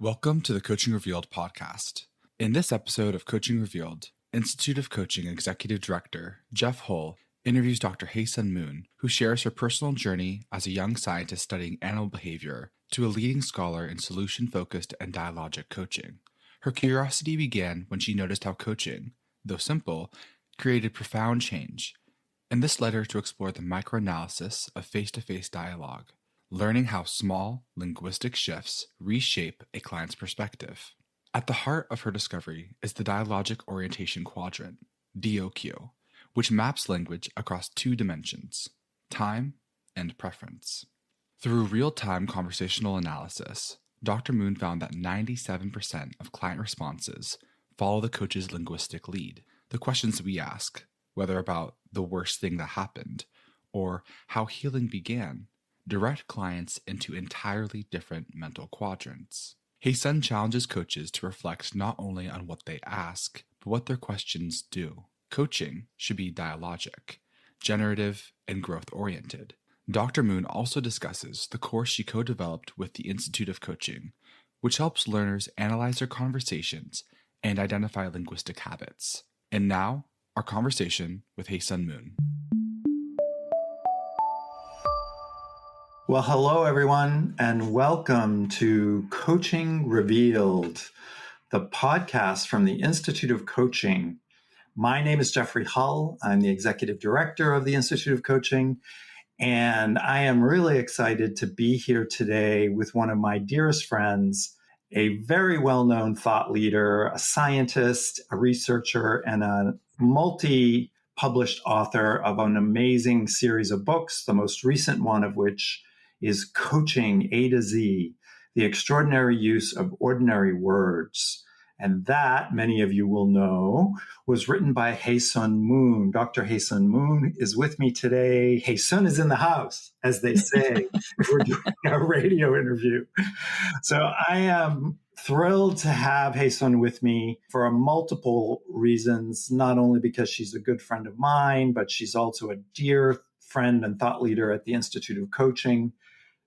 Welcome to the Coaching Revealed podcast. In this episode of Coaching Revealed, Institute of Coaching Executive Director Jeff Hull interviews Dr. Haesun Moon, who shares her personal journey as a young scientist studying animal behavior to a leading scholar in solution-focused and dialogic coaching. Her curiosity began when she noticed how coaching, though simple, created profound change, and this led her to explore the microanalysis of face-to-face dialogue, learning how small linguistic shifts reshape a client's perspective. At the heart of her discovery is the Dialogic Orientation Quadrant, DOQ, which maps language across two dimensions, time and preference. Through real-time conversational analysis, Dr. Moon found that 97% of client responses follow the coach's linguistic lead. The questions we ask, whether about the worst thing that happened or how healing began, direct clients into entirely different mental quadrants. Haesun challenges coaches to reflect not only on what they ask, but what their questions do. Coaching should be dialogic, generative, and growth-oriented. Dr. Moon also discusses the course she co-developed with the Institute of Coaching, which helps learners analyze their conversations and identify linguistic habits. And now, our conversation with Haesun Moon. Well, hello, everyone, and welcome to Coaching Revealed, the podcast from the Institute of Coaching. My name is Jeffrey Hull. I'm the Executive Director of the Institute of Coaching, and I am really excited to be here today with one of my dearest friends, a very well-known thought leader, a scientist, a researcher, and a multi-published author of an amazing series of books, the most recent one of which is Coaching A to Z, the extraordinary use of ordinary words. And that, many of you will know, was written by Haesun Moon. Dr. Haesun Moon is with me today. Haesun is in the house, as they say, if we're doing a radio interview. So I am thrilled to have Haesun with me for multiple reasons, not only because she's a good friend of mine, but she's also a dear friend and thought leader at the Institute of Coaching.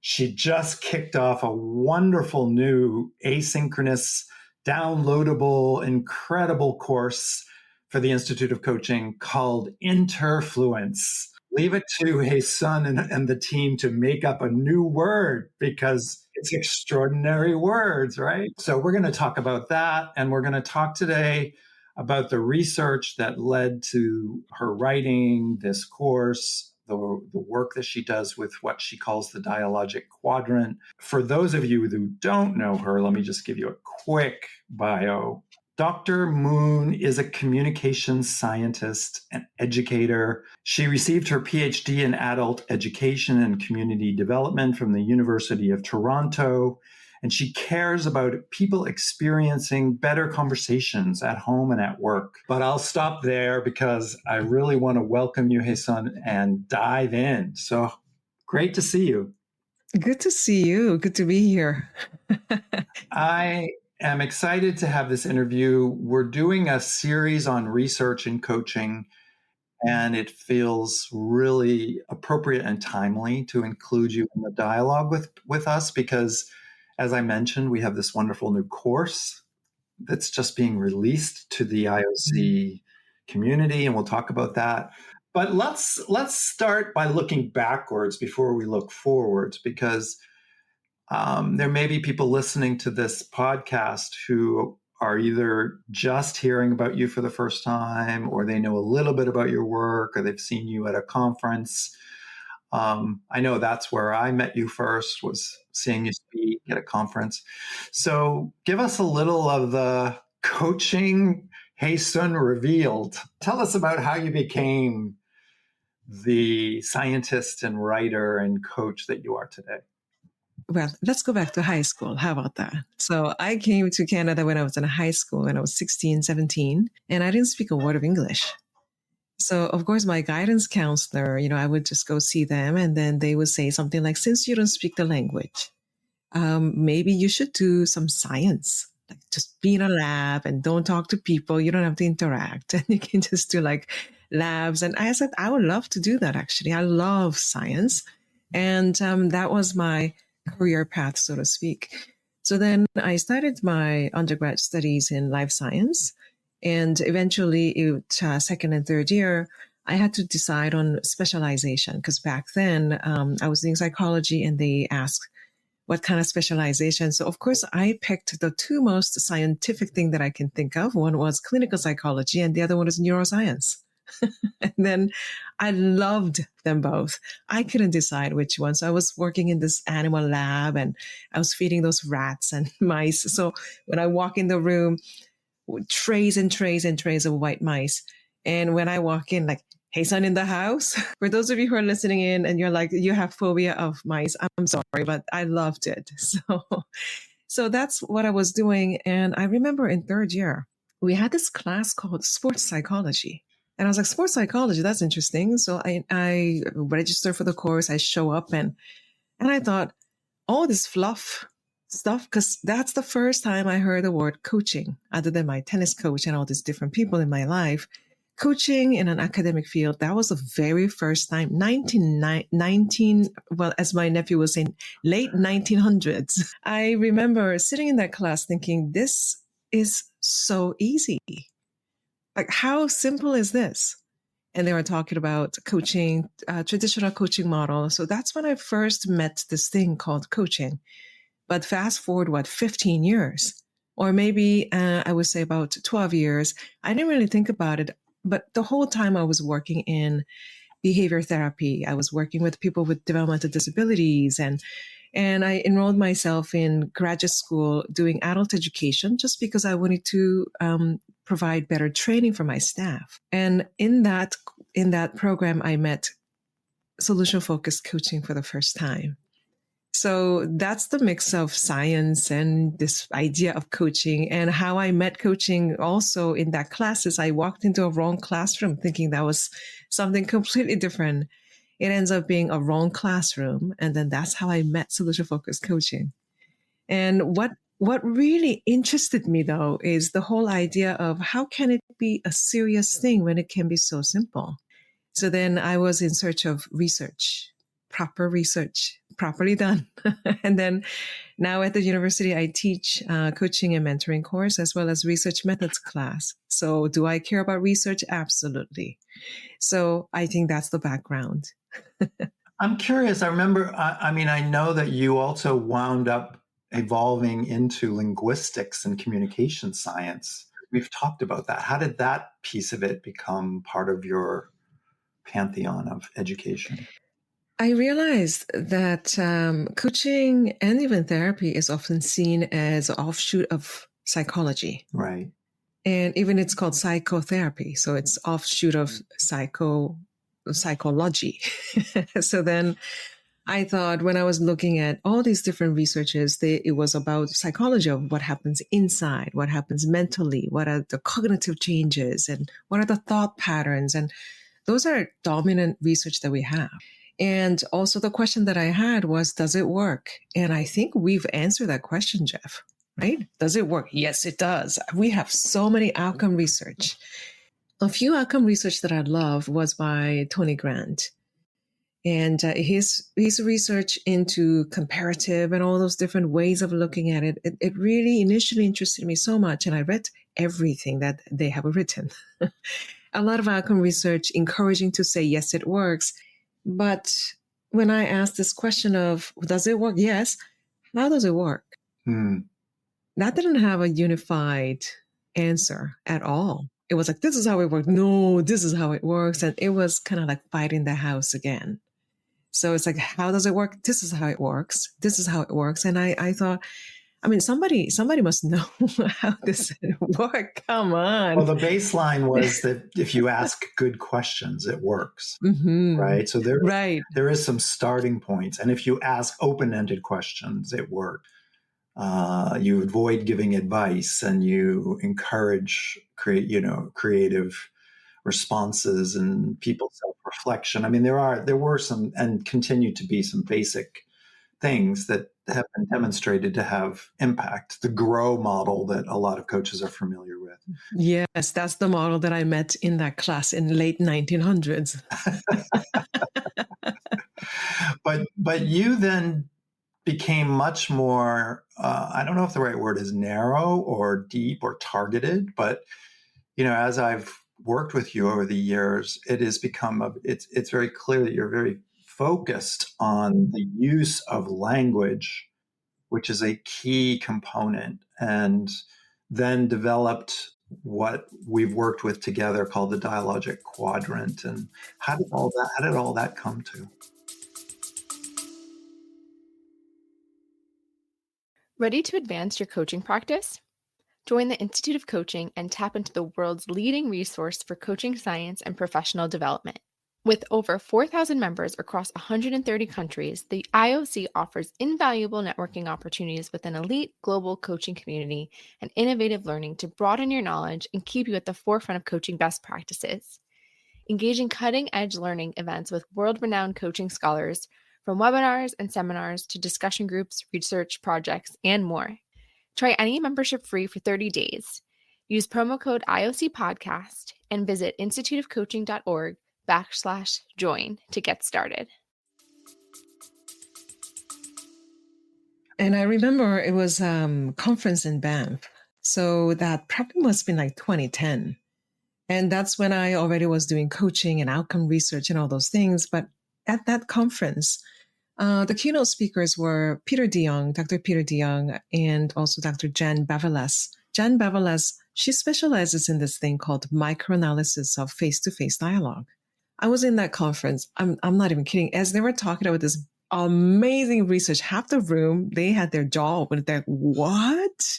She just kicked off a wonderful new asynchronous, downloadable, incredible course for the Institute of Coaching called Interfluence. Leave it to Haesun and the team to make up a new word because it's extraordinary words, right? So we're going to talk about that. And we're going to talk today about the research that led to her writing this course, the work that she does with what she calls the Dialogic Quadrant. For those of you who don't know her, let me just give you a quick bio. Dr. Moon is a communications scientist and educator. She received her PhD in adult education and community development from the University of Toronto, and she cares about people experiencing better conversations at home and at work. But I'll stop there because I really want to welcome you, Haesun, and dive in. So great to see you. Good to see you. Good to be here. I am excited to have this interview. We're doing a series on research and coaching, and it feels really appropriate and timely to include you in the dialogue with us because, as I mentioned, we have this wonderful new course that's just being released to the IOC community, and we'll talk about that. But let's start by looking backwards before we look forwards, because there may be people listening to this podcast who are either just hearing about you for the first time, or they know a little bit about your work, or they've seen you at a conference. I know that's where I met you first, was seeing you speak at a conference. So give us a little of the Coaching Haesun Revealed. Tell us about how you became the scientist and writer and coach that you are today. Well, let's go back to high school. How about that? So I came to Canada when I was in high school, when I was 16, 17, and I didn't speak a word of English. So, of course, my guidance counselor, I would just go see them, and then they would say something like, since you don't speak the language, maybe you should do some science, like just be in a lab and don't talk to people. You don't have to interact, and you can just do like labs. And I said, I would love to do that, actually. I love science. And that was my career path, so to speak. So then I started my undergrad studies in life science. And eventually, second and third year, I had to decide on specialization because back then I was doing psychology and they asked what kind of specialization. So of course I picked the two most scientific thing that I can think of. One was clinical psychology and the other one is neuroscience. And then I loved them both. I couldn't decide which one. So I was working in this animal lab and I was feeding those rats and mice. So when I walk in the room, trays and trays and trays of white mice. And when I walk in, like, hey, son in the house. For those of you who are listening in and you're like, you have phobia of mice, I'm sorry, but I loved it. So that's what I was doing. And I remember in third year, we had this class called sports psychology. And I was like, sports psychology, that's interesting. So I registered for the course. I show up and I thought, all this fluff stuff, because that's the first time I heard the word coaching, other than my tennis coach and all these different people in my life. Coaching in an academic field, that was the very first time, 19, well, as my nephew was saying, late 1900s. I remember sitting in that class thinking, this is so easy. Like, how simple is this? And they were talking about coaching, traditional coaching model. So that's when I first met this thing called coaching. But fast forward, 15 years, or maybe I would say about 12 years, I didn't really think about it. But the whole time I was working in behavior therapy, I was working with people with developmental disabilities, and I enrolled myself in graduate school doing adult education just because I wanted to provide better training for my staff. And in that program, I met solution-focused coaching for the first time. So that's the mix of science and this idea of coaching, and how I met coaching also in that class is I walked into a wrong classroom thinking that was something completely different. It ends up being a wrong classroom. And then that's how I met solution-focused coaching. And what really interested me though is the whole idea of how can it be a serious thing when it can be so simple? So then I was in search of research, properly done. And then now at the university, I teach coaching and mentoring course as well as research methods class. So do I care about research? Absolutely. So I think that's the background. I'm curious. I remember, I know that you also wound up evolving into linguistics and communication science. We've talked about that. How did that piece of it become part of your pantheon of education? I realized that coaching and even therapy is often seen as an offshoot of psychology. Right. And even it's called psychotherapy. So it's offshoot of psychology. So then I thought when I was looking at all these different researches, it was about psychology of what happens inside, what happens mentally, what are the cognitive changes, and what are the thought patterns. And those are dominant research that we have. And also the question that I had was, does it work? And I think we've answered that question, Jeff, right? Does it work? Yes, it does. We have so many outcome research. A few outcome research that I love was by Tony Grant. And his research into comparative and all those different ways of looking at it, it really initially interested me so much. And I read everything that they have written. A lot of outcome research encouraging to say, yes, it works. But when I asked this question of, does it work? Yes. How does it work? That didn't have a unified answer at all. It was like, this is how it works. No, this is how it works. And it was kind of like fighting the house again. So it's like, how does it work? This is how it works. This is how it works. And I thought, somebody must know how this works. Come on. Well, the baseline was that if you ask good questions, it works, right? So there is some starting points. And if you ask open-ended questions, it works. You avoid giving advice and you encourage creative responses and people's self-reflection. There were some and continue to be some basic things that have been demonstrated to have impact. The GROW model that a lot of coaches are familiar with. Yes, that's the model that I met in that class in late 1900s. But you then became much more, I don't know if the right word is narrow or deep or targeted, but, as I've worked with you over the years, it has become, it's very clear that you're very focused on the use of language, which is a key component, and then developed what we've worked with together called the Dialogic Quadrant. And how did all that come to? Ready to advance your coaching practice? Join the Institute of Coaching and tap into the world's leading resource for coaching science and professional development. With over 4,000 members across 130 countries, the IOC offers invaluable networking opportunities with an elite global coaching community and innovative learning to broaden your knowledge and keep you at the forefront of coaching best practices. Engage in cutting-edge learning events with world-renowned coaching scholars, from webinars and seminars to discussion groups, research projects, and more. Try any membership free for 30 days. Use promo code IOC Podcast and visit instituteofcoaching.org/join to get started. And I remember it was a conference in Banff. So that probably must have been like 2010. And that's when I already was doing coaching and outcome research and all those things. But at that conference, the keynote speakers were Peter DeYoung, Dr. Peter DeYoung, and also Dr. Jen Bavelas. Jen Bavelas, she specializes in this thing called microanalysis of face-to-face dialogue. I was in that conference. I'm not even kidding. As they were talking about this amazing research, half the room, they had their jaw open. They're like, what?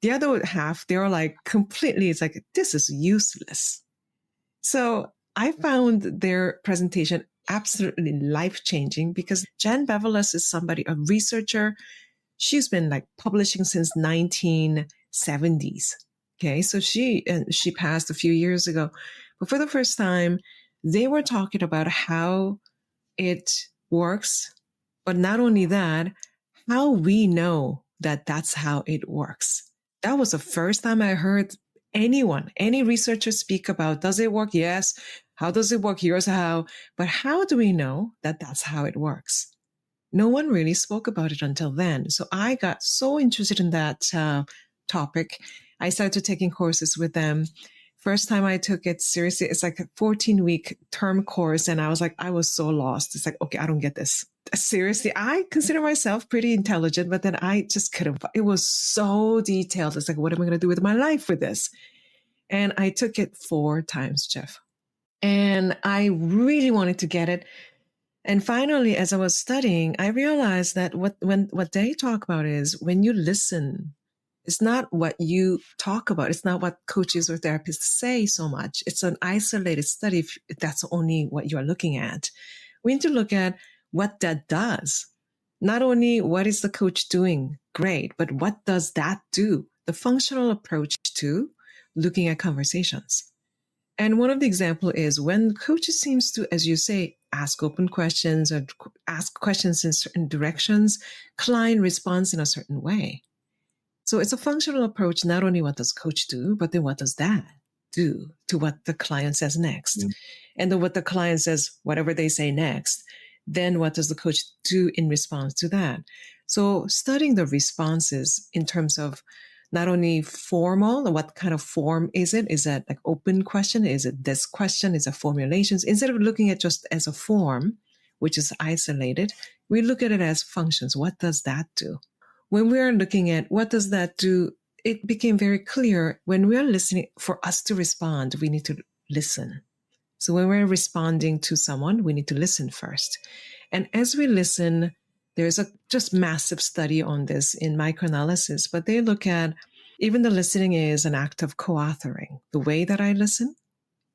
The other half, they were like completely, it's like, this is useless. So I found their presentation absolutely life-changing because Jen Bavelas is somebody, a researcher. She's been like publishing since 1970s. Okay. So she passed a few years ago, but for the first time, they were talking about how it works, but not only that, how we know that that's how it works. That was the first time I heard any researcher speak about, does it work? Yes. How does it work? Here's how. But how do we know that that's how it works? No one really spoke about it until then. So I got so interested in that topic. I started taking courses with them. First time I took it seriously, it's like a 14-week term course. And I was so lost. It's like, okay, I don't get this. Seriously, I consider myself pretty intelligent, but then I just couldn't. It was so detailed. It's like, what am I going to do with my life with this? And I took it 4 times, Jeff. And I really wanted to get it. And finally, as I was studying, I realized that what they talk about is when you listen, it's not what you talk about. It's not what coaches or therapists say so much. It's an isolated study if that's only what you're looking at. We need to look at what that does. Not only what is the coach doing, great, but what does that do? The functional approach to looking at conversations. And one of the examples is when coaches seems to, as you say, ask open questions or ask questions in certain directions, client responds in a certain way. So it's a functional approach. Not only what does coach do, but then what does that do to what the client says next? Mm-hmm. And then what the client says, whatever they say next, then what does the coach do in response to that? So studying the responses in terms of not only formal, what kind of form is it? Is that like open question? Is it this question? Is it formulations? Instead of looking at just as a form, which is isolated, we look at it as functions. What does that do? When we are looking at what does that do, it became very clear when we are listening, for us to respond, we need to listen. So when we're responding to someone, we need to listen first. And as we listen, there's a just massive study on this in microanalysis, but they look at even the listening is an act of co-authoring. The way that I listen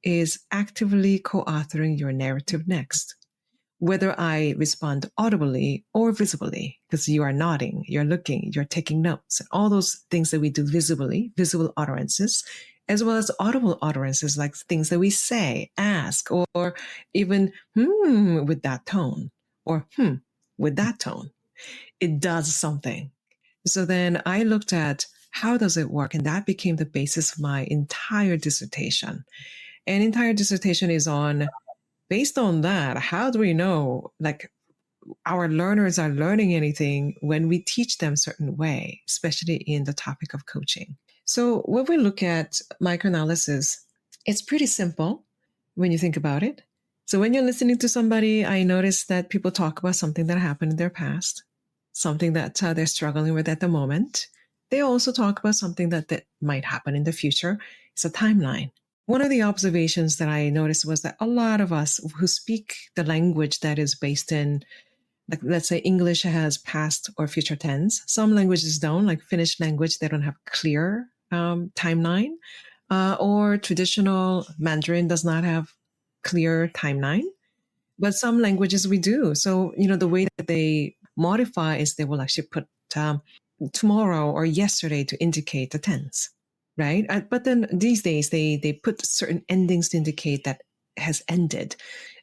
is actively co-authoring your narrative next. Whether I respond audibly or visibly, because you are nodding, you're looking, you're taking notes, and all those things that we do visibly, visible utterances, as well as audible utterances like things that we say, ask, or even with that tone, or with that tone. It does something. So then I looked at how does it work? And that became the basis of my entire dissertation. And entire dissertation is on, based on that, how do we know, like our learners are learning anything when we teach them a certain way, especially in the topic of coaching. So when we look at microanalysis, it's pretty simple when you think about it. So when you're listening to somebody, I notice that people talk about something that happened in their past, something that they're struggling with at the moment. They also talk about something that might happen in the future. It's a timeline. One of the observations that I noticed was that a lot of us who speak the language that is based in, like, let's say English has past or future tense. Some languages don't, like Finnish language, they don't have clear timeline. Or traditional Mandarin does not have clear timeline. But some languages we do. So, the way that they modify is they will actually put tomorrow or yesterday to indicate the tense, right? But then these days they put certain endings to indicate that has ended.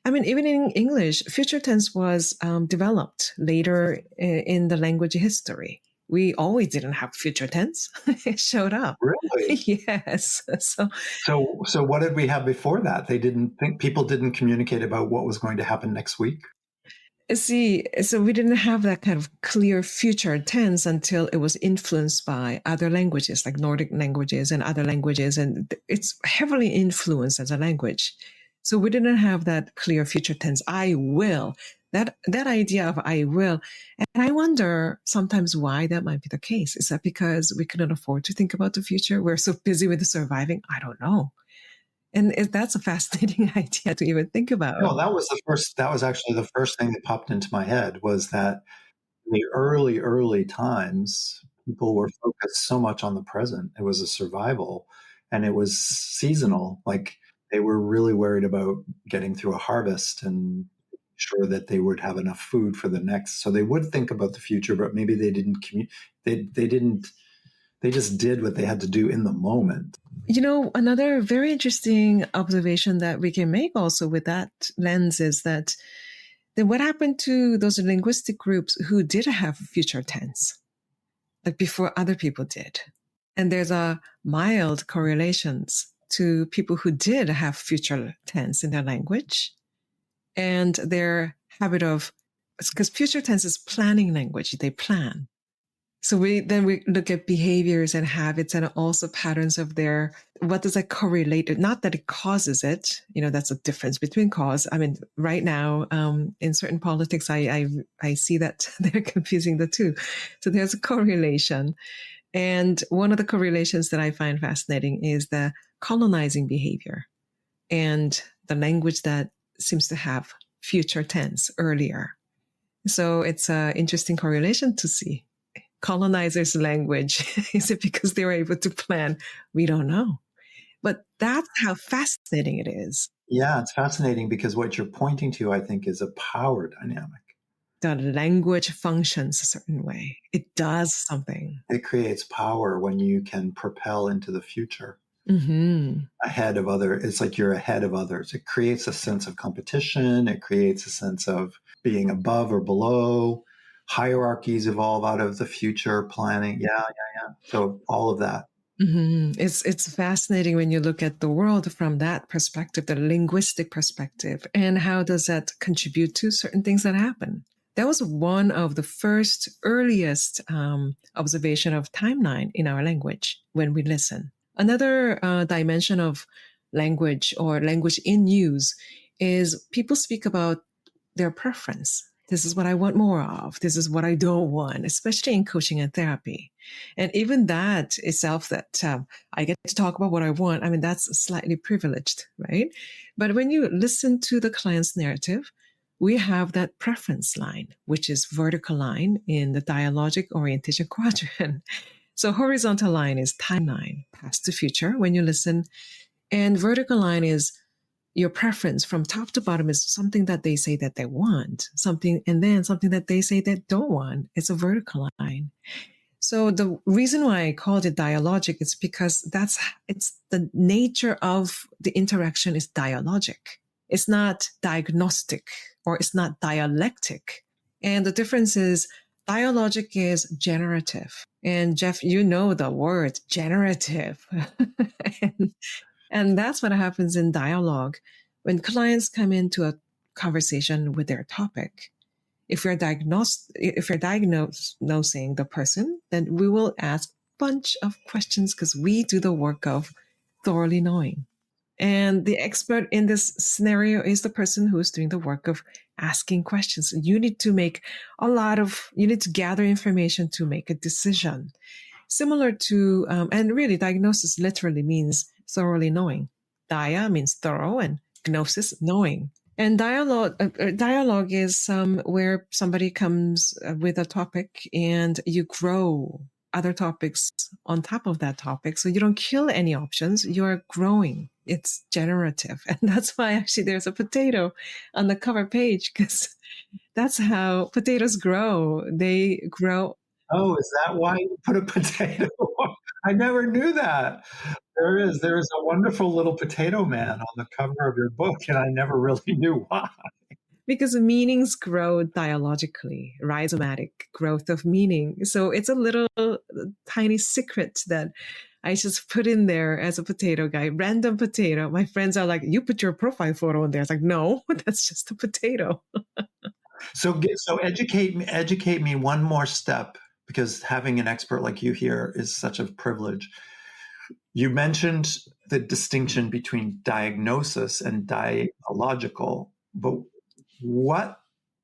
I mean, even in English, future tense was developed later in the language history. We always didn't have future tense. It showed up. Really? Yes. So what did we have before that? People didn't communicate about what was going to happen next week? See, so we didn't have that kind of clear future tense until it was influenced by other languages, like Nordic languages and other languages, and it's heavily influenced as a language. So we didn't have that clear future tense. I will. That idea of I will. And I wonder sometimes why that might be the case. Is that because we couldn't afford to think about the future? We're so busy with surviving? I don't know. And that's a fascinating idea to even think about. No, that was actually the first thing that popped into my head, was that in the early times, people were focused so much on the present. It was a survival, and it was seasonal. Like, they were really worried about getting through a harvest and sure that they would have enough food for the next. So they would think about the future, but maybe they didn't they just did what they had to do in the moment. Another very interesting observation that we can make also with that lens is that then what happened to those linguistic groups who did have future tense, like before other people did? And there's a mild correlations to people who did have future tense in their language and their habit of, because future tense is planning language, they plan. So we look at behaviors and habits and also patterns of what does that correlate? Not that it causes it, that's a difference between cause. I mean, right now, in certain politics, I see that they're confusing the two. So there's a correlation. And one of the correlations that I find fascinating is the colonizing behavior and the language that seems to have future tense earlier. So it's an interesting correlation to see. Colonizers' language. Is it because they were able to plan? We don't know. But that's how fascinating it is. Yeah, it's fascinating because what you're pointing to, I think, is a power dynamic. The language functions a certain way. It does something. It creates power when you can propel into the future ahead of others. It's like you're ahead of others. It creates a sense of competition. It creates a sense of being above or below. Hierarchies evolve out of the future planning. Yeah. So all of that. It's fascinating when you look at the world from that perspective, the linguistic perspective, and how does that contribute to certain things that happen. That was one of the first earliest observation of timeline in our language when we listen. Another dimension of language or language in use is people speak about their preference. This is what I want more of. This is what I don't want, especially in coaching and therapy. And even that itself, that I get to talk about what I want, I mean, that's slightly privileged, right? But when you listen to the client's narrative, we have that preference line, which is vertical line in the Dialogic Orientation Quadrant. So horizontal line is timeline, past to future, when you listen. And vertical line is your preference from top to bottom, is something that they say that they want, something, and then something that they say they don't want. It's a vertical line. So the reason why I called it dialogic is because it's the nature of the interaction is dialogic. It's not diagnostic or it's not dialectic. And the difference is dialogic is generative. And Jeff, you know the word generative. And that's what happens in dialogue. When clients come into a conversation with their topic, If you're diagnosing the person, then we will ask a bunch of questions because we do the work of thoroughly knowing. And the expert in this scenario is the person who's doing the work of asking questions. You need to gather information to make a decision. Similar to, and really diagnosis literally means thoroughly knowing. Dia means thorough and gnosis, knowing. And dialogue is where somebody comes with a topic and you grow other topics on top of that topic. So you don't kill any options. You're growing. It's generative. And that's why actually there's a potato on the cover page, because that's how potatoes grow. They grow. Oh, is that why you put a potato? I never knew that. There is a wonderful little potato man on the cover of your book, and I never really knew why. Because meanings grow dialogically, rhizomatic growth of meaning. So it's a little tiny secret that I just put in there as a potato guy, random potato. My friends are like, you put your profile photo in there. It's like, no, that's just a potato. So educate me one more step, because having an expert like you here is such a privilege. You mentioned the distinction between diagnosis and dialogical, but what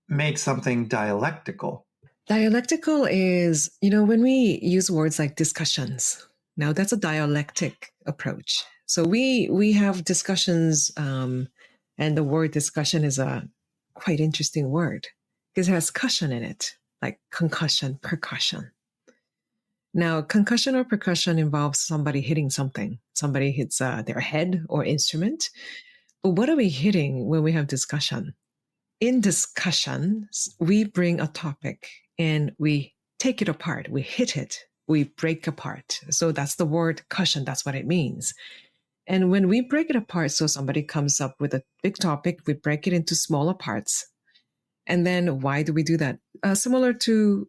makes something dialectical? Dialectical is, when we use words like discussions, now that's a dialectic approach. So we have discussions, and the word discussion is a quite interesting word because it has cushion in it, like concussion, percussion. Now, concussion or percussion involves somebody hitting something. Somebody hits their head or instrument. But what are we hitting when we have discussion? In discussions, we bring a topic and we take it apart. We hit it. We break apart. So that's the word cushion. That's what it means. And when we break it apart, so somebody comes up with a big topic, we break it into smaller parts. And then why do we do that? Similar to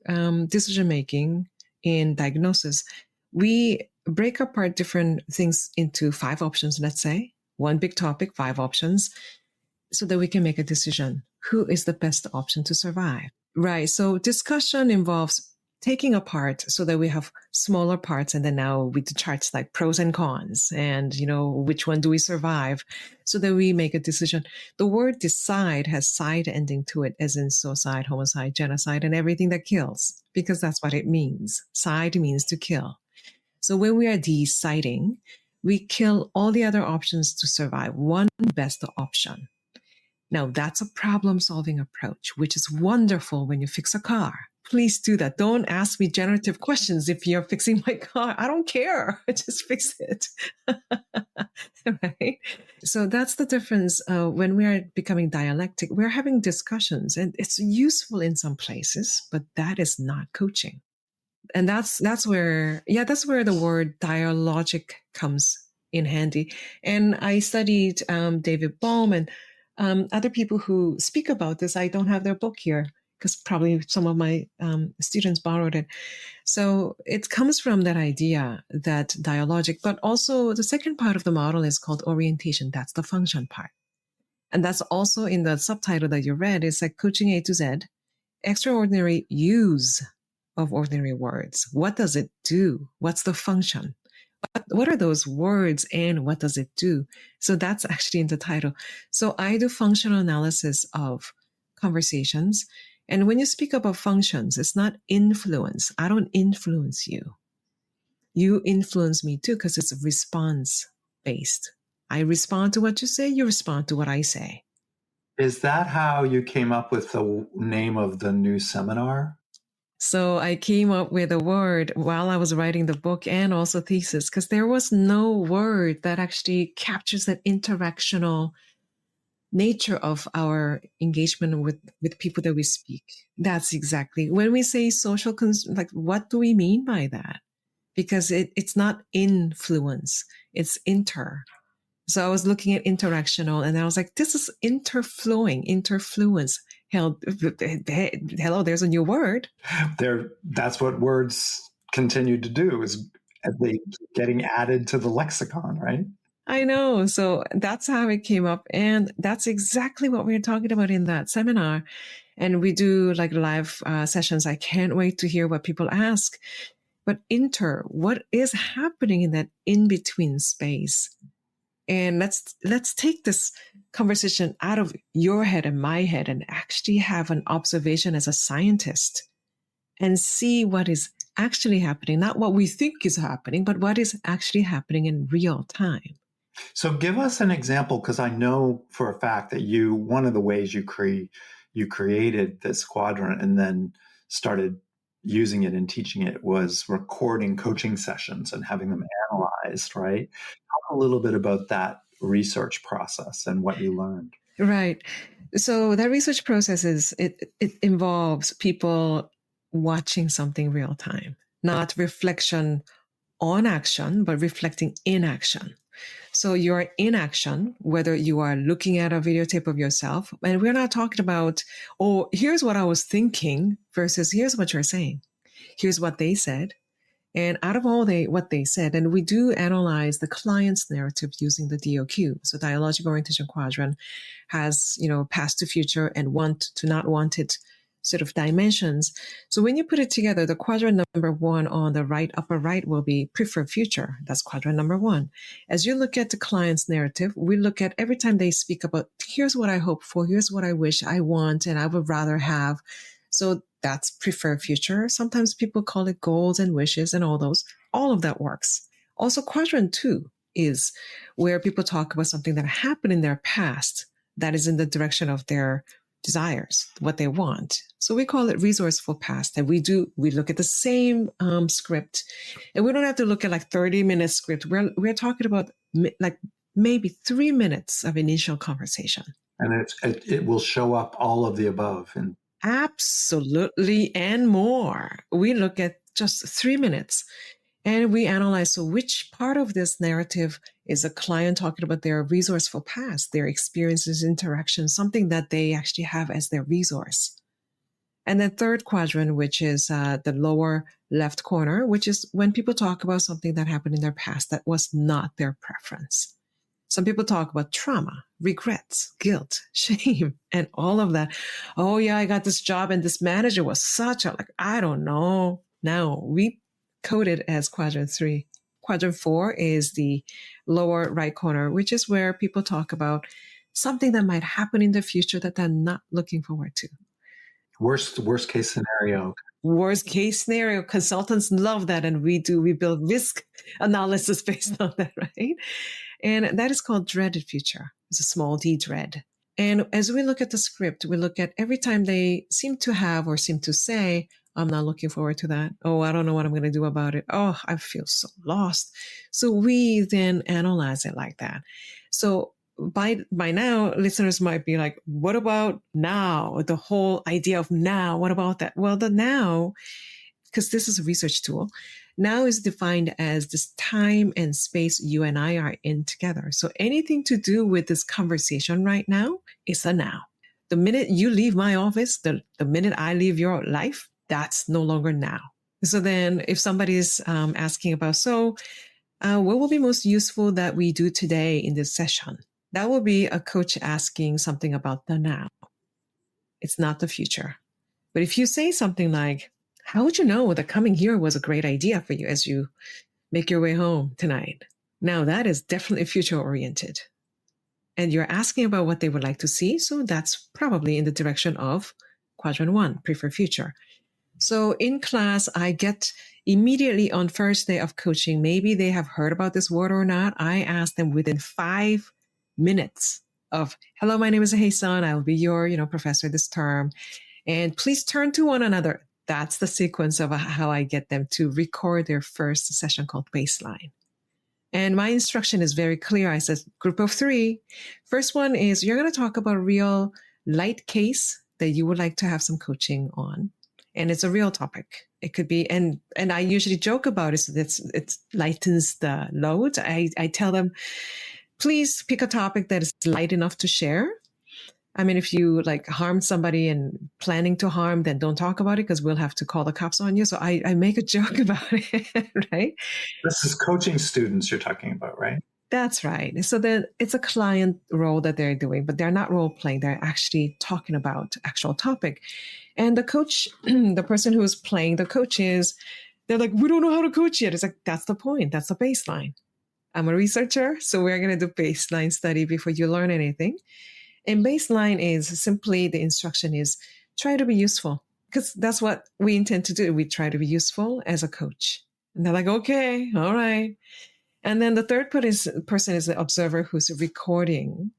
decision-making in diagnosis, we break apart different things into 5 options, let's say. One big topic, 5 options, so that we can make a decision. Who is the best option to survive? Right. So discussion involves taking apart so that we have smaller parts. And then now we do charts like pros and cons and, which one do we survive, so that we make a decision. The word decide has side ending to it, as in suicide, homicide, genocide, and everything that kills, because that's what it means. Side means to kill. So when we are deciding, we kill all the other options to survive. One best option. Now, that's a problem-solving approach, which is wonderful when you fix a car. Please do that. Don't ask me generative questions if you're fixing my car. I don't care. Just fix it. Right? So that's the difference. When we are becoming dialectic, we're having discussions, and it's useful in some places, but that is not coaching. And that's where the word dialogic comes in handy. And I studied David Bohm and other people who speak about this. I don't have their book here because probably some of my students borrowed it. So it comes from that idea that dialogic, but also the second part of the model is called orientation. That's the function part. And that's also in the subtitle that you read. It's like coaching A to Z, extraordinary use of ordinary words. What does it do? What's the function? What are those words and what does it do? So that's actually in the title. So I do functional analysis of conversations. And when you speak about functions, it's not influence. I don't influence you. You influence me too, because it's response based. I respond to what you say. You respond to what I say. Is that how you came up with the name of the new seminar? So I came up with a word while I was writing the book and also thesis, because there was no word that actually captures that interactional nature of our engagement with people that we speak. That's exactly. When we say social, like, what do we mean by that? Because it's not influence, it's inter. So I was looking at interactional and I was like, this is interfluence. Hello, there's a new word. That's what words continue to do, is they keep getting added to the lexicon, right? I know. So that's how it came up. And that's exactly what we were talking about in that seminar. And we do like live sessions. I can't wait to hear what people ask. But what is happening in that in-between space? And let's take this conversation out of your head and my head and actually have an observation as a scientist and see what is actually happening, not what we think is happening, but what is actually happening in real time. So give us an example, because I know for a fact that one of the ways you created this quadrant and then started using it and teaching it was recording coaching sessions and having them analyzed, right? Talk a little bit about that research process and what you learned. Right. So that research process it involves people watching something real time, not reflection on action, but reflecting in action. So you're in action, whether you are looking at a videotape of yourself, and we're not talking about, oh, here's what I was thinking versus here's what you're saying. Here's what they said. And out of what they said, and we do analyze the client's narrative using the DOQ. So Dialogic Orientation Quadrant has, past to future and want to not wanted sort of dimensions. So when you put it together, the quadrant number 1 on the right, upper right will be prefer future. That's quadrant number 1. As you look at the client's narrative, we look at every time they speak about, here's what I hope for, here's what I wish I want, and I would rather have. So that's prefer future. Sometimes people call it goals and wishes and all those. All of that works. Also, quadrant 2 is where people talk about something that happened in their past that is in the direction of their desires, what they want. So we call it resourceful past. And we look at the same script, and we don't have to look at like 30-minute script. We're talking about like maybe 3 minutes of initial conversation. And it will show up all of the above. And absolutely, and more. We look at just 3 minutes and we analyze, so which part of this narrative is a client talking about their resourceful past, their experiences, interactions, something that they actually have as their resource. And then third quadrant, which is the lower left corner, which is when people talk about something that happened in their past that was not their preference. Some people talk about trauma, regrets, guilt, shame, and all of that. Oh yeah, I got this job and this manager was I don't know. Now we code it as quadrant 3. Quadrant 4 is the lower right corner, which is where people talk about something that might happen in the future that they're not looking forward to. Worst case scenario. Worst case scenario. Consultants love that. And we build risk analysis based on that, right? And that is called dreaded future. It's a small d dread. And as we look at the script, we look at every time they seem to have or seem to say, I'm not looking forward to that. Oh, I don't know what I'm going to do about it. Oh, I feel so lost. So we then analyze it like that. So by now, listeners might be like, what about now? The whole idea of now, what about that? Well, the now, because this is a research tool, now is defined as this time and space you and I are in together. So anything to do with this conversation right now is a now. The minute you leave my office, the minute I leave your life, that's no longer now. So then if somebody's asking about, what will be most useful that we do today in this session? That will be a coach asking something about the now. It's not the future. But if you say something like, how would you know that coming here was a great idea for you as you make your way home tonight? Now that is definitely future oriented. And you're asking about what they would like to see. So that's probably in the direction of quadrant 1, prefer future. So in class, I get immediately on first day of coaching, maybe they have heard about this word or not. I ask them within 5 minutes of, hello, my name is Haesun. I'll be your, professor this term. And please turn to one another. That's the sequence of how I get them to record their first session called baseline. And my instruction is very clear. I said, group of 3. First one is you're going to talk about a real light case that you would like to have some coaching on. And it's a real topic. It could be, and I usually joke about it so that it lightens the load. I tell them, please pick a topic that is light enough to share. I mean, if you harm somebody and planning to harm, then don't talk about it because we'll have to call the cops on you. So I make a joke about it, right? This is coaching students you're talking about, right? That's right. So then it's a client role that they're doing, but they're not role playing. They're actually talking about actual topic. And the coach, the person who is playing the coach is, they're like, we don't know how to coach yet. It's like, that's the point. That's the baseline. I'm a researcher, so we're going to do baseline study before you learn anything. And baseline is simply the instruction is try to be useful, because that's what we intend to do. We try to be useful as a coach. And they're like, okay, all right. And then the third person is the observer who's recording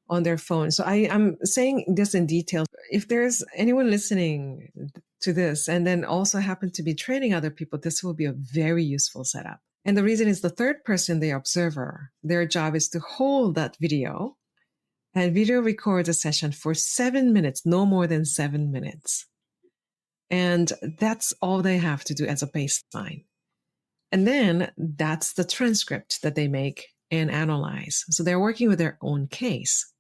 on their phone. So I'm saying this in detail. If there's anyone listening to this and then also happen to be training other people, this will be a very useful setup. And the reason is the third person, the observer, their job is to hold that video and video record a session for 7 minutes, no more than 7 minutes. And that's all they have to do as a baseline. And then that's the transcript that they make and analyze. So they're working with their own case.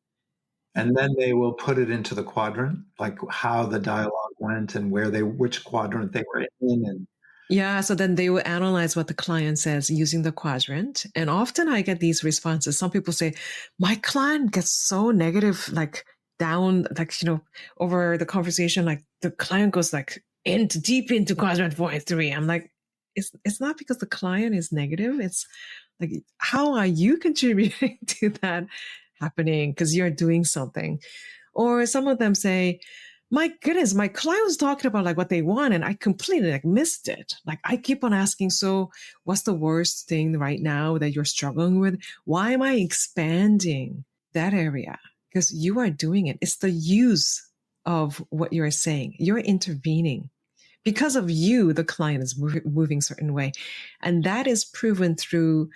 And then they will put it into the quadrant, like how the dialogue went and which quadrant they were in. And yeah, so then they will analyze what the client says using the quadrant. And often I get these responses. Some people say, my client gets so negative, like down, like, over the conversation, like the client goes like deep into quadrant 4 and 3. I'm like, it's not because the client is negative. It's like, how are you contributing to that happening? Because you're doing something. Or some of them say, my goodness, my client was talking about like what they want and I completely like missed it. Like I keep on asking, so what's the worst thing right now that you're struggling with? Why am I expanding that area? Because you are doing it. It's the use of what you're saying. You're intervening. Because of you, the client is moving a certain way. And that is proven through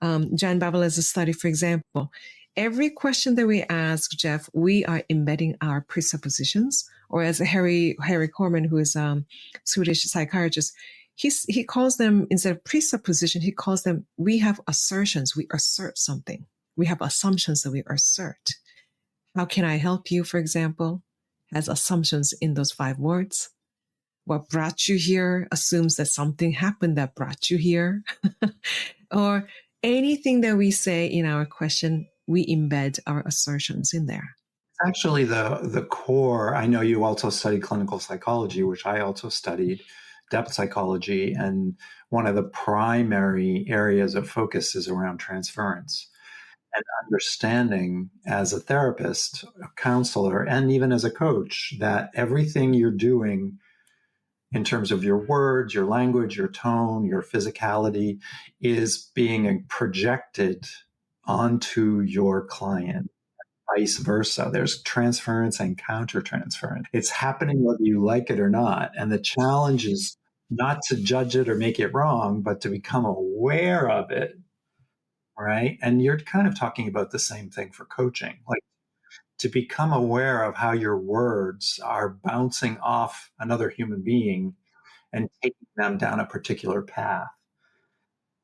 Jan Bavelez's study, for example. Every question that we ask, Jeff, we are embedding our presuppositions, or as Harry Corman, who is a Swedish psychiatrist, he calls them, instead of presupposition, he calls them, we have assertions, we assert something. We have assumptions that we assert. How can I help you, for example, has assumptions in those 5 words. What brought you here assumes that something happened that brought you here. Or anything that we say in our question, we embed our assertions in there. Actually, the core, I know you also studied clinical psychology, which I also studied, depth psychology, and one of the primary areas of focus is around transference and understanding as a therapist, a counselor, and even as a coach, that everything you're doing in terms of your words, your language, your tone, your physicality is being projected onto your client. Vice versa. There's transference and countertransference. It's happening whether you like it or not. And the challenge is not to judge it or make it wrong, but to become aware of it, right? And you're kind of talking about the same thing for coaching, like to become aware of how your words are bouncing off another human being and taking them down a particular path.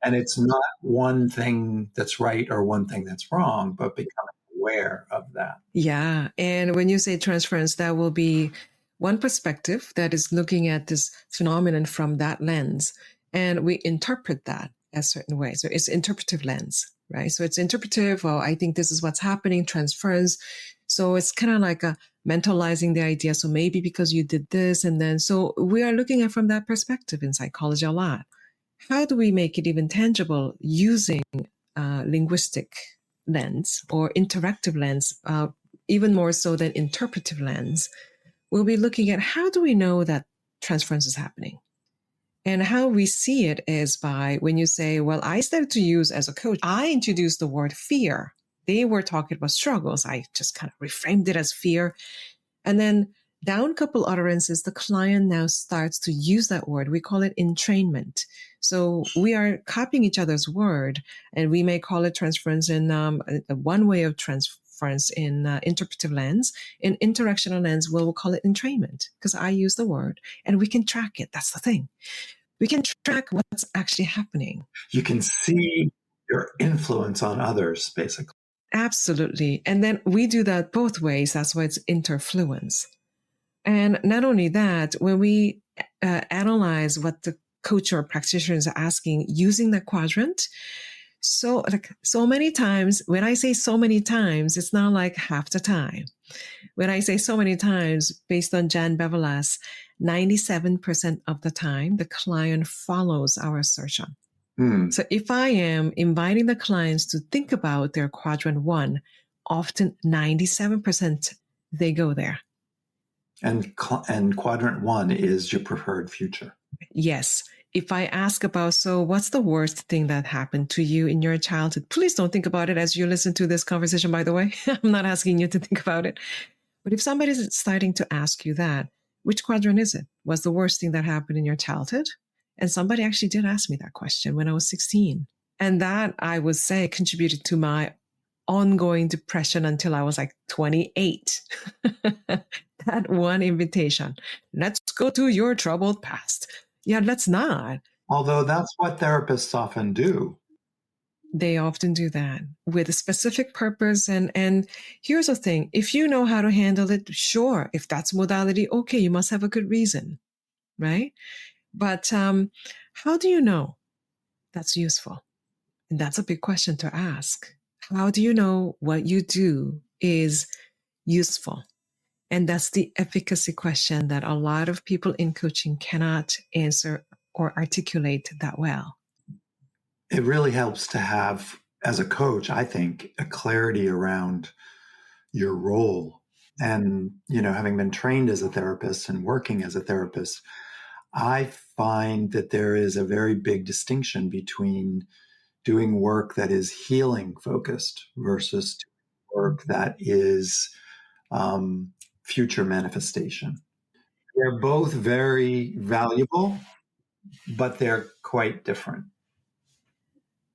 And it's not one thing that's right or one thing that's wrong, but becoming aware of that. Yeah. And when you say transference, that will be one perspective that is looking at this phenomenon from that lens. And we interpret that a certain way. So it's interpretive lens, right? So it's interpretive. Well, I think this is what's happening, transference. So it's kind of like a mentalizing the idea. So maybe because you did this and then, so we are looking at from that perspective in psychology a lot. How do we make it even tangible using linguistic lens or interactive lens, even more so than interpretive lens? We'll be looking at how do we know that transference is happening? And how we see it is by when you say, well, I started to use as a coach, I introduced the word fear. They were talking about struggles. I just kind of reframed it as fear. And then down a couple utterances, the client now starts to use that word. We call it entrainment. So we are copying each other's word, and we may call it transference in one way of transference in interpretive lens. In interactional lens, we'll call it entrainment because I use the word and we can track it. That's the thing. We can track what's actually happening. You can see your influence on others, basically. Absolutely. And then we do that both ways. That's why it's interfluence. And not only that, when we analyze what the coach or practitioner is asking using the quadrant, So many times, when I say so many times, it's not like half the time. When I say so many times, based on Jan Bevelas, 97% of the time, the client follows our assertion. So if I am inviting the clients to think about their quadrant 1, often 97% they go there. And quadrant 1 is your preferred future. Yes. If I ask about, so what's the worst thing that happened to you in your childhood? Please don't think about it as you listen to this conversation, by the way. I'm not asking you to think about it. But if somebody's starting to ask you that, which quadrant is it? What's the worst thing that happened in your childhood? And somebody actually did ask me that question when I was 16. And that, I would say, contributed to my ongoing depression until I was like 28. That one invitation. Let's go to your troubled past. Yeah, let's not. Although that's what therapists often do. They often do that with a specific purpose. And here's the thing. If you know how to handle it, sure. If that's modality, okay, you must have a good reason, right? But how do you know that's useful? And that's a big question to ask. How do you know what you do is useful? And that's the efficacy question that a lot of people in coaching cannot answer or articulate that well. It really helps to have, as a coach, I think, a clarity around your role. And, having been trained as a therapist and working as a therapist, I find that there is a very big distinction between doing work that is healing focused versus work that is future manifestation. They're both very valuable, but they're quite different.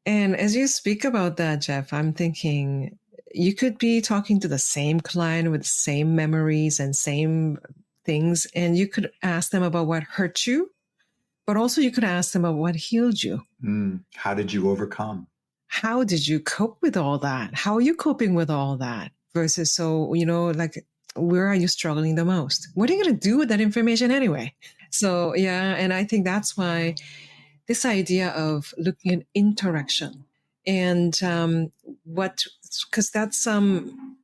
And as you speak about that, Jeff, I'm thinking you could be talking to the same client with the same memories and same things, and you could ask them about what hurt you, but also you could ask them about what healed you. How did you overcome? How did you cope with all that? How are you coping with all that? Versus, so, where are you struggling the most? What are you going to do with that information anyway? So, yeah, and I think that's why this idea of looking at interaction and because that's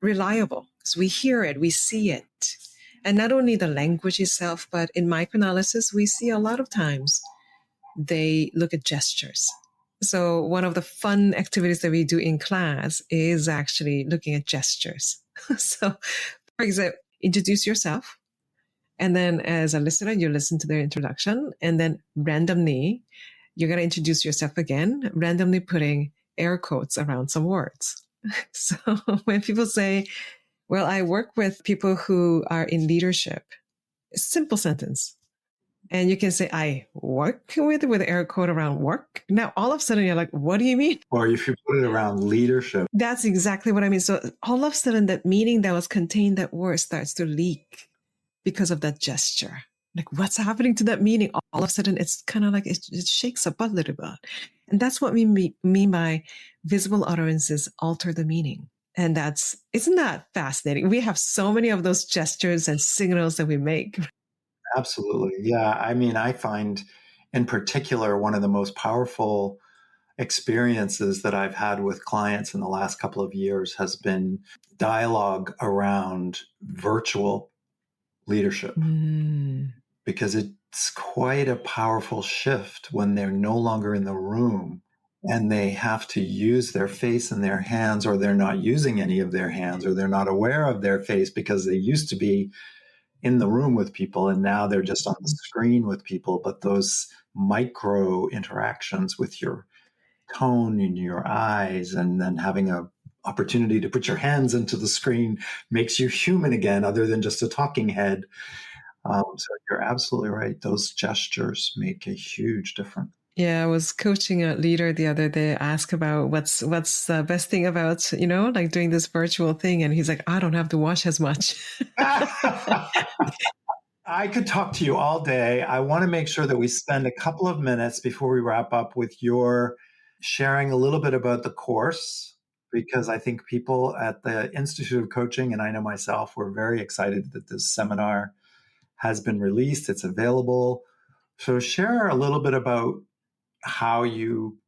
reliable, because we hear it, we see it. And not only the language itself, but in microanalysis, we see a lot of times they look at gestures. So one of the fun activities that we do in class is actually looking at gestures. So, for example, introduce yourself. And then as a listener, you listen to their introduction. And then randomly, you're going to introduce yourself again, randomly putting air quotes around some words. So when people say, well, I work with people who are in leadership, simple sentence. And you can say, I work with air quote around work. Now, all of a sudden, you're like, what do you mean? Or if you put it around leadership. That's exactly what I mean. So all of a sudden, that meaning that was contained, that word starts to leak because of that gesture. Like, what's happening to that meaning? All of a sudden, it's kind of like it shakes up a little bit. And that's what we mean by visible utterances alter the meaning. And isn't that fascinating? We have so many of those gestures and signals that we make. Absolutely. Yeah. I mean, I find in particular, one of the most powerful experiences that I've had with clients in the last couple of years has been dialogue around virtual leadership. Because it's quite a powerful shift when they're no longer in the room and they have to use their face and their hands, or they're not using any of their hands, or they're not aware of their face because they used to be in the room with people and now they're just on the screen with people. But those micro interactions with your tone in your eyes and then having a opportunity to put your hands into the screen makes you human again, other than just a talking head. So you're absolutely right. Those gestures make a huge difference. Yeah, I was coaching a leader the other day, asked about what's the best thing about, like doing this virtual thing. And he's like, I don't have to wash as much. I could talk to you all day. I want to make sure that we spend a couple of minutes before we wrap up with your sharing a little bit about the course, because I think people at the Institute of Coaching, and I know myself, we're very excited that this seminar has been released. It's available. So share a little bit about how you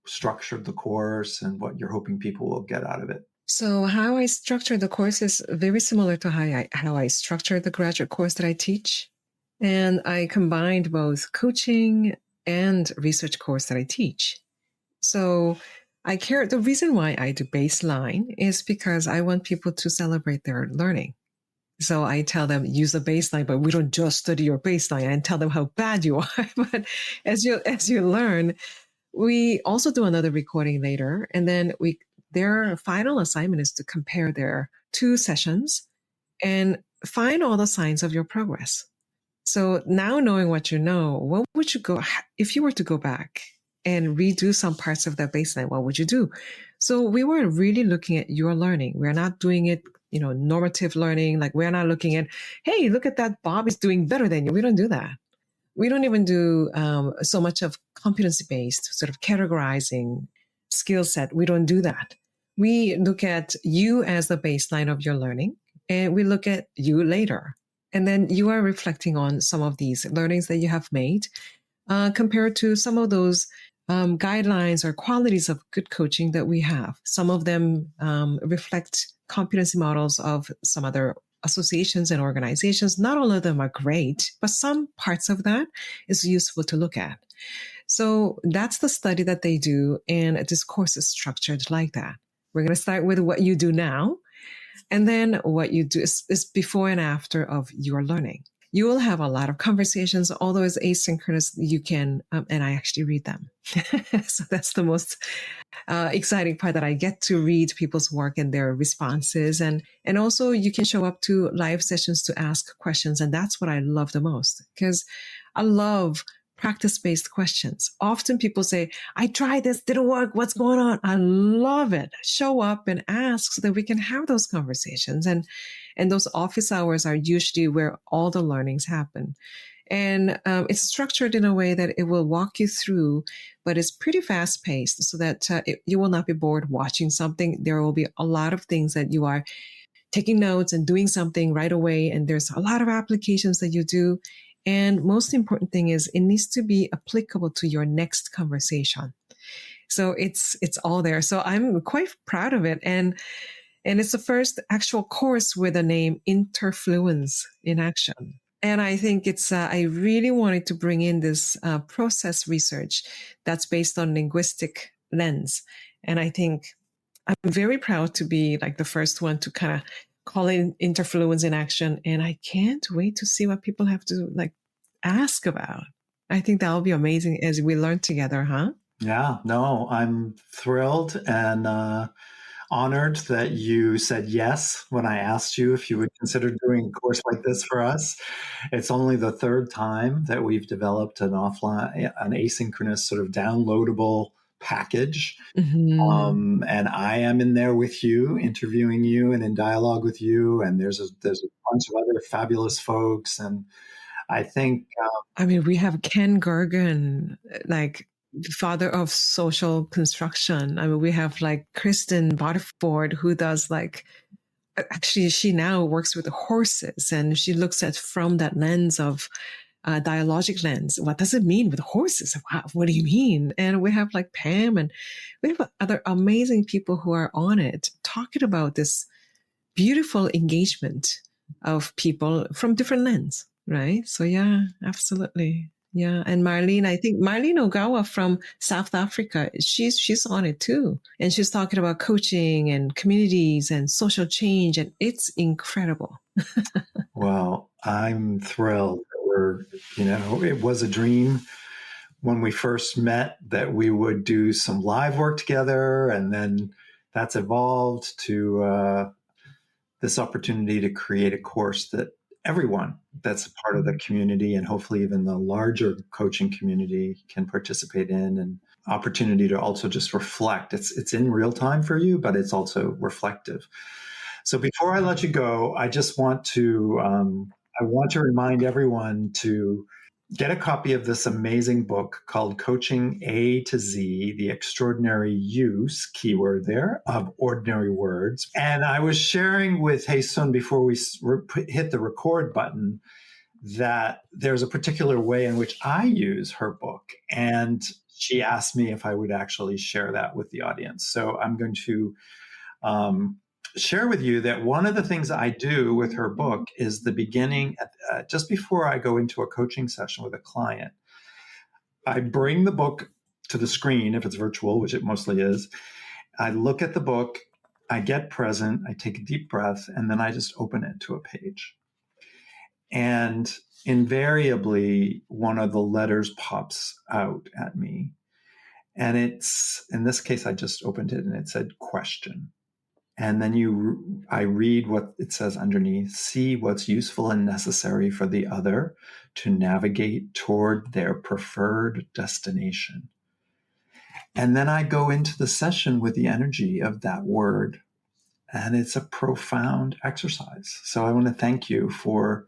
structured the course and what you're hoping people will get out of it? So how I structure the course is very similar to how I structure the graduate course that I teach. And I combined both coaching and research course that I teach. So the reason why I do baseline is because I want people to celebrate their learning. So I tell them, use the baseline, but we don't just study your baseline and tell them how bad you are. But as you learn, we also do another recording later. And then their final assignment is to compare their 2 sessions and find all the signs of your progress. So now knowing what you know, what would you if you were to go back and redo some parts of that baseline, what would you do? So we were really looking at your learning. We're not doing it, normative learning. Like we're not looking at, hey, look at that, Bob is doing better than you. We don't do that. We don't even do so much of competency-based sort of categorizing skill set. We don't do that. We look at you as the baseline of your learning, and we look at you later. And then you are reflecting on some of these learnings that you have made compared to some of those guidelines or qualities of good coaching that we have. Some of them reflect competency models of some other associations and organizations. Not all of them are great, but some parts of that is useful to look at. So that's the study that they do. And this course is structured like that. We're going to start with what you do now. And then what you do is before and after of your learning. You will have a lot of conversations, although it's asynchronous, you can, and I actually read them. So that's the most exciting part, that I get to read people's work and their responses. And also you can show up to live sessions to ask questions. And that's what I love the most, because I love practice-based questions. Often people say, I tried this, didn't work, what's going on? I love it. Show up and ask so that we can have those conversations. And those office hours are usually where all the learnings happen. And it's structured in a way that it will walk you through, but it's pretty fast-paced so that you will not be bored watching something. There will be a lot of things that you are taking notes and doing something right away. And there's a lot of applications that you do. And most important thing is it needs to be applicable to your next conversation. So it's all there. So I'm quite proud of it. And it's the first actual course with the name Interfluence in Action. And I think I really wanted to bring in this process research that's based on linguistic lens. And I think I'm very proud to be like the first one to kind of call it Interfluence in Action. And I can't wait to see what people have to ask about. I think that'll be amazing as we learn together, huh? Yeah, no, I'm thrilled and honored that you said yes when I asked you if you would consider doing a course like this for us. It's only the 3rd time that we've developed an asynchronous sort of downloadable package. Mm-hmm. And I am in there with you, interviewing you and in dialogue with you. And there's a bunch of other fabulous folks. And I think... we have Ken Gergen, father of social construction. We have Kristen Butterford, who does actually she now works with horses, and she looks at from that lens of dialogic lens. What does it mean with horses? Wow, what do you mean? And we have Pam, and we have other amazing people who are on it talking about this beautiful engagement of people from different lens, right? So yeah, absolutely. Yeah. And I think Marlene Ogawa from South Africa, she's on it too. And she's talking about coaching and communities and social change. And it's incredible. Well, I'm thrilled. It was a dream when we first met that we would do some live work together. And then that's evolved to this opportunity to create a course that everyone that's a part of the community, and hopefully even the larger coaching community, can participate in, and opportunity to also just reflect. It's in real time for you, but it's also reflective. So before I let you go, I just want to remind everyone to get a copy of this amazing book called Coaching A to Z, The Extraordinary Use, keyword there, of Ordinary Words. And I was sharing with Haesun before we hit the record button that there's a particular way in which I use her book. And she asked me if I would actually share that with the audience. So I'm going to share with you that one of the things I do with her book is the beginning, just before I go into a coaching session with a client, I bring the book to the screen, if it's virtual, which it mostly is. I look at the book, I get present, I take a deep breath, and then I just open it to a page. And invariably, one of the letters pops out at me. And it's, in this case, I just opened it and it said question. And then I read what it says underneath: see what's useful and necessary for the other to navigate toward their preferred destination. And then I go into the session with the energy of that word. And it's a profound exercise. So I want to thank you for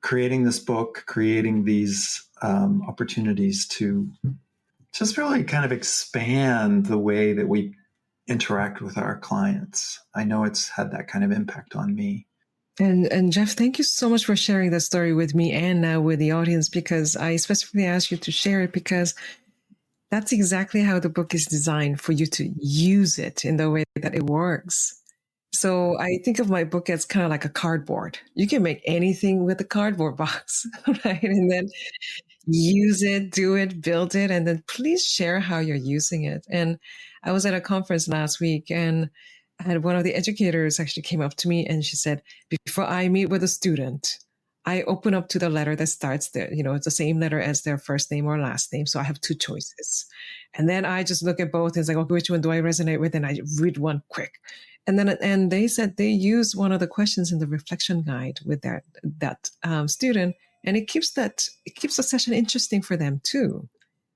creating this book, creating these opportunities to just really kind of expand the way that we interact with our clients. I know it's had that kind of impact on me. And Jeff, thank you so much for sharing that story with me and now with the audience, because I specifically asked you to share it because that's exactly how the book is designed, for you to use it in the way that it works. So I think of my book as kind of like a cardboard. You can make anything with a cardboard box, right? And then use it, do it, build it, and then please share how you're using it. And I was at a conference last week, and one of the educators actually came up to me and she said, before I meet with a student, I open up to the letter that starts there. It's the same letter as their first name or last name. So I have two choices. And then I just look at both and it's like, okay, which one do I resonate with? And I read one quick. And they said they use one of the questions in the reflection guide with that student. And it keeps the session interesting for them too.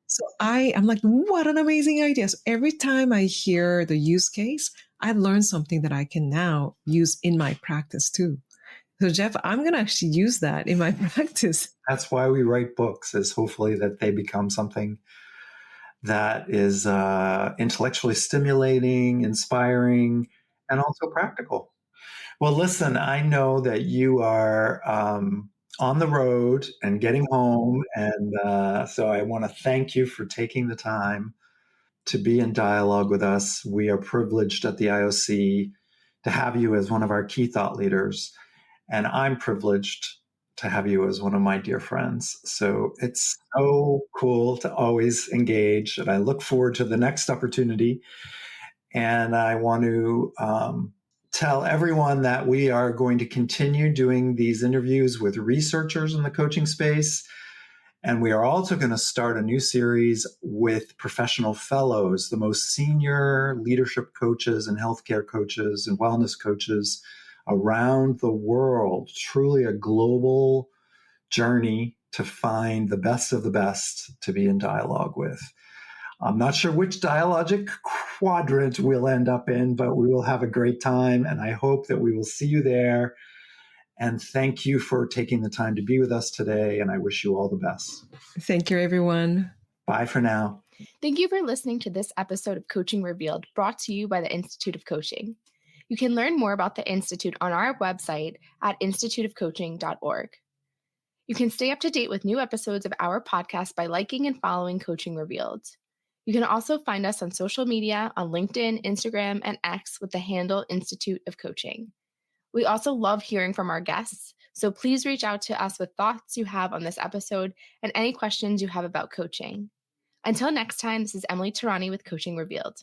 So I'm like, what an amazing idea. So every time I hear the use case, I learn something that I can now use in my practice too. So Jeff, I'm going to actually use that in my practice. That's why we write books, is hopefully that they become something that is intellectually stimulating, inspiring, and also practical. Well, listen, I know that you are on the road and getting home. And so I want to thank you for taking the time to be in dialogue with us. We are privileged at the IOC to have you as one of our key thought leaders. And I'm privileged to have you as one of my dear friends. So it's so cool to always engage. And I look forward to the next opportunity. And I want to tell everyone that we are going to continue doing these interviews with researchers in the coaching space. And we are also going to start a new series with professional fellows, the most senior leadership coaches and healthcare coaches and wellness coaches around the world. Truly a global journey to find the best of the best to be in dialogue with. I'm not sure which dialogic quadrant we'll end up in, but we will have a great time. And I hope that we will see you there. And thank you for taking the time to be with us today. And I wish you all the best. Thank you, everyone. Bye for now. Thank you for listening to this episode of Coaching Revealed, brought to you by the Institute of Coaching. You can learn more about the Institute on our website at instituteofcoaching.org. You can stay up to date with new episodes of our podcast by liking and following Coaching Revealed. You can also find us on social media on LinkedIn, Instagram, and X with the handle Institute of Coaching. We also love hearing from our guests, so please reach out to us with thoughts you have on this episode and any questions you have about coaching. Until next time, this is Emily Tarani with Coaching Revealed.